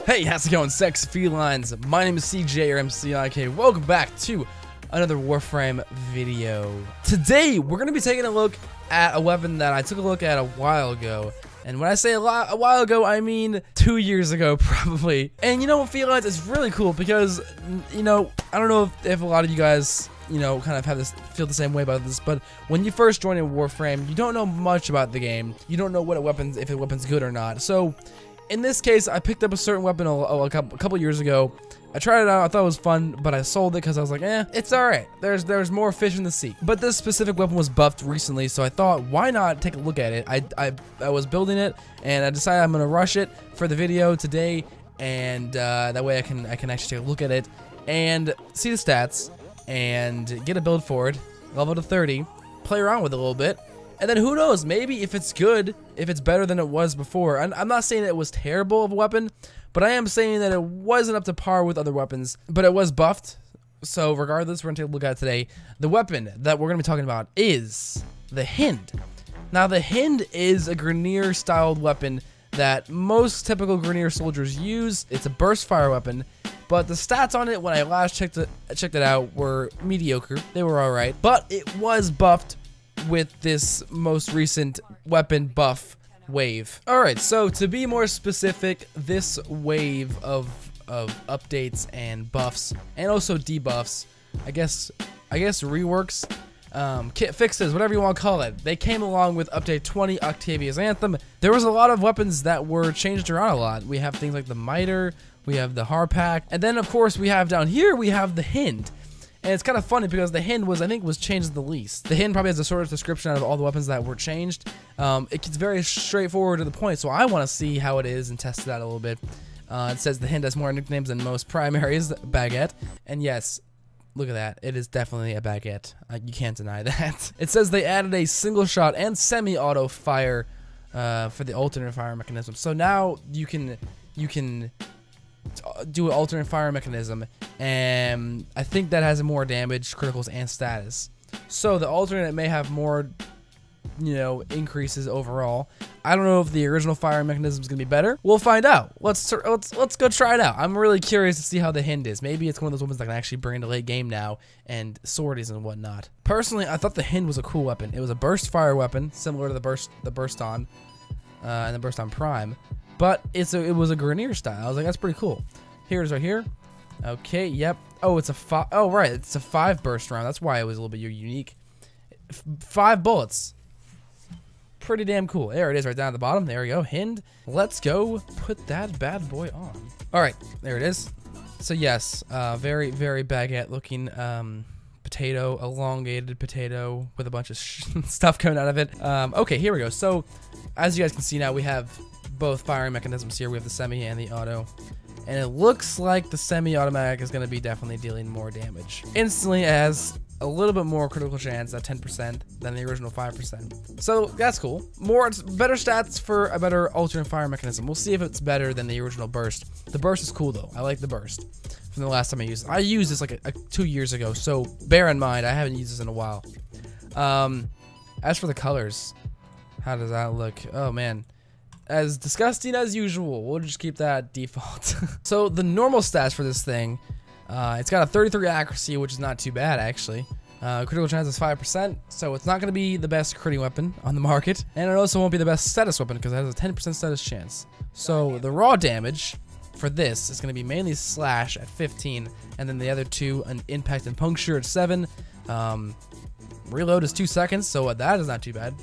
Hey, how's it going, sexy felines? My name is CJ or M.C.I.K. Welcome back to another Warframe video. Today, we're going to be taking a look at a weapon that I took a look at a while ago. And when I say a while ago, I mean 2 years ago, probably. And you know what, felines, it's really cool because, you know, I don't know if a lot of you guys, you know, kind of have this, feel the same way about this, but when you first join in Warframe, you don't know much about the game. You don't know what a weapon, if a weapon's good or not. So, in this case, I picked up a certain weapon a couple years ago. I tried it out, I thought it was fun, but I sold it because I was like, it's alright. There's more fish in the sea. But this specific weapon was buffed recently, so I thought, why not take a look at it? I was building it, and I decided I'm gonna rush it for the video today, and that way I can actually take a look at it and see the stats and get a build for it, level to 30, play around with it a little bit. And then who knows, maybe if it's good, if it's better than it was before. And I'm not saying that it was terrible of a weapon, but I am saying that it wasn't up to par with other weapons, but it was buffed. So regardless, we're going to take a look at it today. The weapon that we're going to be talking about is the Hind. Now the Hind is a Grineer styled weapon that most typical Grineer soldiers use. It's a burst fire weapon, but the stats on it when I last checked it out were mediocre. They were alright, but it was buffed with this most recent weapon buff wave. Alright, so to be more specific, this wave of updates and buffs, and also debuffs, I guess reworks, kit fixes, whatever you want to call it, they came along with update 20 Octavia's Anthem. There was a lot of weapons that were changed around a lot. We have things like the Miter, we have the Harpack, and then of course we have down here, we have the Hind. And it's kind of funny because the Hind was, I think, was changed the least. The Hind probably has the shortest description out of all the weapons that were changed. It gets very straightforward to the point, so I want to see how it is and test it out a little bit. It says the Hind has more nicknames than most primaries, baguette. And yes, look at that. It is definitely a baguette. You can't deny that. It says they added a single shot and semi-auto fire for the alternate fire mechanism. So now you can do an alternate fire mechanism, and I think that has more damage, criticals, and status. So the alternate may have more, you know, increases overall. I don't know if the original fire mechanism is gonna be better. We'll find out. Let's go try it out. I'm really curious to see how the Hind is. Maybe it's one of those weapons that can actually bring into late game now and sorties and whatnot. Personally, I thought the Hind was a cool weapon. It was a burst fire weapon, similar to the burst on and the burst on Prime. But it was a Grineer style. I was like, that's pretty cool. Here's right here. Okay, yep. Oh, it's a oh, right. It's a 5 burst round. That's why it was a little bit unique. 5 bullets. Pretty damn cool. There it is right down at the bottom. There we go. Hind. Let's go put that bad boy on. All right, there it is. So yes, very, very baguette looking potato, elongated potato with a bunch of stuff coming out of it. Okay, here we go. So as you guys can see now, we have both firing mechanisms here. We have the semi and the auto, and it looks like the semi-automatic is going to be definitely dealing more damage instantly, as a little bit more critical chance at 10% than the original 5%. So that's cool. Better stats for a better alternate fire mechanism. We'll see if it's better than the original burst. The burst is cool though. I like the burst from the last time I used it. I used this like 2 years ago, so bear in mind I haven't used this in a while. As for the colors, how does that look? Oh man, as disgusting as usual. We'll just keep that default. So the normal stats for this thing, it's got a 33 accuracy, which is not too bad actually. Critical chance is 5%, so it's not going to be the best critting weapon on the market, and it also won't be the best status weapon because it has a 10% status chance. So the raw damage for this is going to be mainly slash at 15, and then the other two, an impact and puncture at 7. Reload is 2 seconds, so that is not too bad.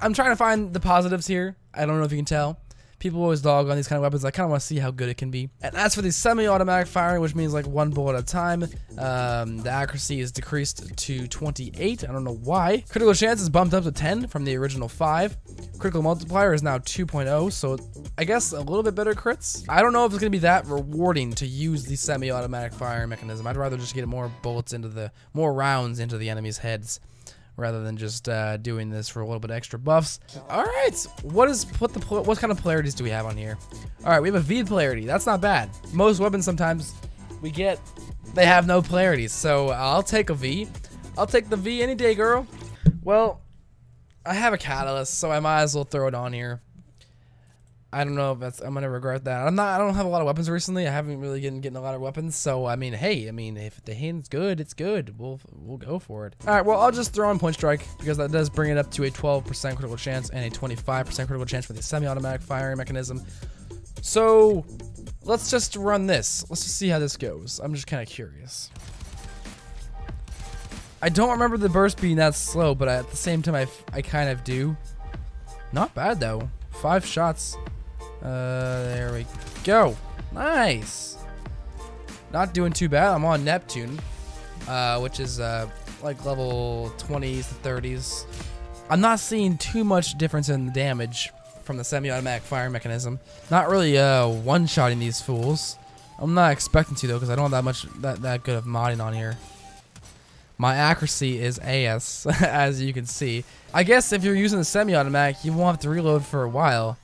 I'm trying to find the positives here. I don't know if you can tell. People always dog on these kind of weapons. I kind of want to see how good it can be. And as for the semi-automatic firing, which means like 1 bullet at a time, the accuracy is decreased to 28. I don't know why. Critical chance is bumped up to 10 from the original 5. Critical multiplier is now 2.0, so I guess a little bit better crits. I don't know if it's going to be that rewarding to use the semi-automatic firing mechanism. I'd rather just get more bullets into more rounds into the enemy's heads, rather than just doing this for a little bit extra buffs. All right, what kind of polarities do we have on here? All right, we have a V polarity. That's not bad. Most weapons sometimes they have no polarities, so I'll take a V. I'll take the V any day, girl. Well, I have a catalyst, so I might as well throw it on here. I don't know if that's, I'm gonna regret that. I don't have a lot of weapons recently. I haven't really getting a lot of weapons. So I mean, hey, I mean, if the Hind's good, it's good. We'll go for it. All right, well, I'll just throw in Point Strike because that does bring it up to a 12% critical chance and a 25% critical chance for the semi-automatic firing mechanism. So let's just run this. Let's just see how this goes. I'm just kind of curious. I don't remember the burst being that slow, but at the same time, I kind of do. Not bad though. 5 shots. There we go. Nice. Not doing too bad. I'm on Neptune, which is like level 20s to 30s. I'm not seeing too much difference in the damage from the semi-automatic fire mechanism. Not really one-shotting these fools. I'm not expecting to though, because I don't have that good of modding on here. My accuracy is AS, as you can see. I guess if you're using the semi-automatic, you won't have to reload for a while.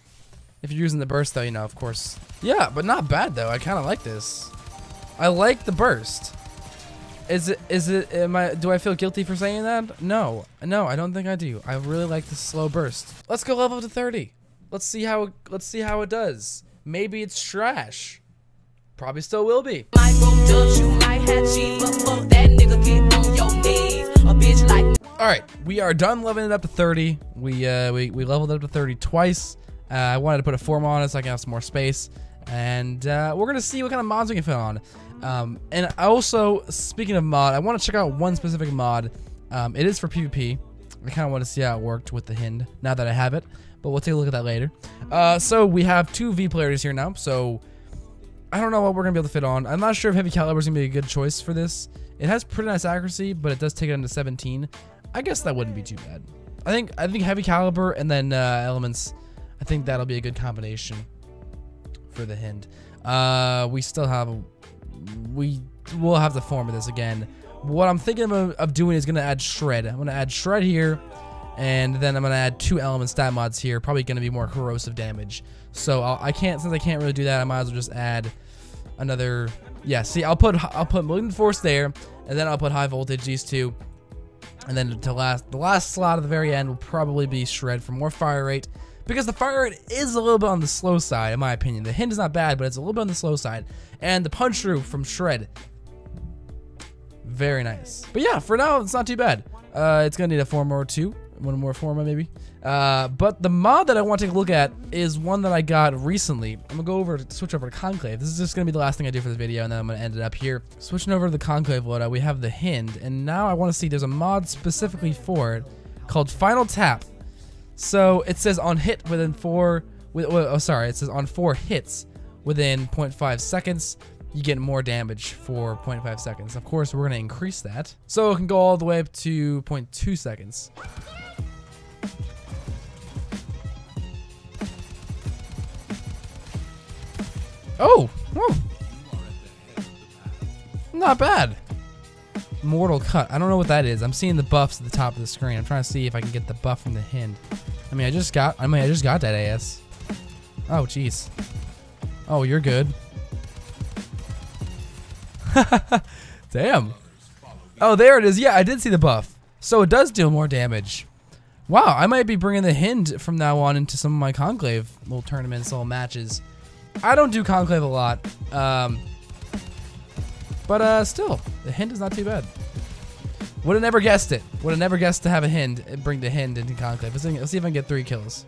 If you're using the burst, though, you know, of course. Yeah, but not bad, though. I kind of like this. I like the burst. Do I feel guilty for saying that? No, I don't think I do. I really like the slow burst. Let's go level to 30. Let's see how it does. Maybe it's trash. Probably still will be. Alright, we are done leveling it up to 30. We leveled it up to 30 twice. I wanted to put a form on it so I can have some more space. And we're going to see what kind of mods we can fit on. And also, speaking of mod, I want to check out one specific mod. It is for PvP. I kind of want to see how it worked with the Hind now that I have it. But we'll take a look at that later. So we have 2 V players here now. So I don't know what we're going to be able to fit on. I'm not sure if heavy caliber is going to be a good choice for this. It has pretty nice accuracy, but it does take it into 17. I guess that wouldn't be too bad. I think heavy caliber and then elements. I think that'll be a good combination for the Hind. We'll have to form this again. What I'm thinking of doing is going to add shred. I'm going to add shred here, and then I'm going to add 2 element stat mods here. Probably going to be more corrosive since I can't really do that, I might as well just add another. Yeah, see, I'll put malignant force there, and then I'll put high voltage, these 2, and then the last slot at the very end will probably be shred for more fire rate, because the fire rate is a little bit on the slow side in my opinion. The Hind is not bad, but it's a little bit on the slow side, and the punch through from shred, very nice. But yeah, for now it's not too bad. It's gonna need a forma or 2. One more forma maybe. But the mod that I want to take a look at is one that I got recently. I'm gonna switch over to Conclave. This is just gonna be the last thing I do for this video, and then I'm gonna end it up here. Switching over to the Conclave loadout, we have the Hind, and now I want to see there's a mod specifically for it called Final Tap. So it says on hit within 4. It says on 4 hits within 0.5 seconds. You get more damage for 0.5 seconds. Of course, we're gonna increase that, so it can go all the way up to 0.2 seconds. Oh, whoa. Not bad. Mortal Cut. I don't know what that is. I'm seeing the buffs at the top of the screen. I'm trying to see if I can get the buff from the Hind. I just got that AS. Oh, jeez. Oh, you're good. Damn. Oh, there it is. Yeah, I did see the buff. So it does deal more damage. Wow, I might be bringing the Hind from now on into some of my Conclave little tournaments, little matches. I don't do Conclave a lot, but still, the Hind is not too bad. Would have never guessed it. Would have never guessed to have a Hind and bring the Hind into Conclave. Let's see if I can get 3 kills.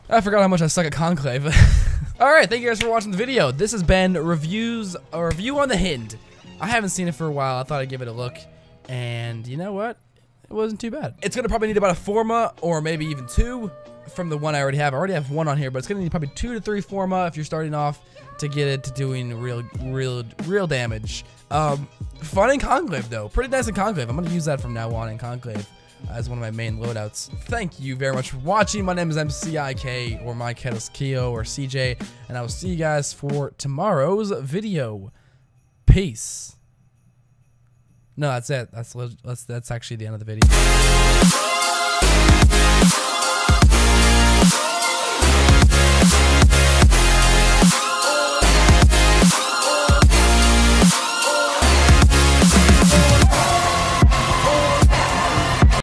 I forgot how much I suck at Conclave. Alright, thank you guys for watching the video. This has been a review on the Hind. I haven't seen it for a while. I thought I'd give it a look. And you know what? It wasn't too bad. It's going to probably need about a forma or maybe even 2 from the one I already have. I already have 1 on here, but it's going to need probably 2 to 3 forma if you're starting off to get it to doing real damage. Fun in Conclave though. Pretty nice in Conclave. I'm going to use that from now on in Conclave as one of my main loadouts. Thank you very much for watching. My name is M.C.I.K. or mycatiskyo or CJ, and I will see you guys for tomorrow's video. Peace. No, that's it. That's actually the end of the video.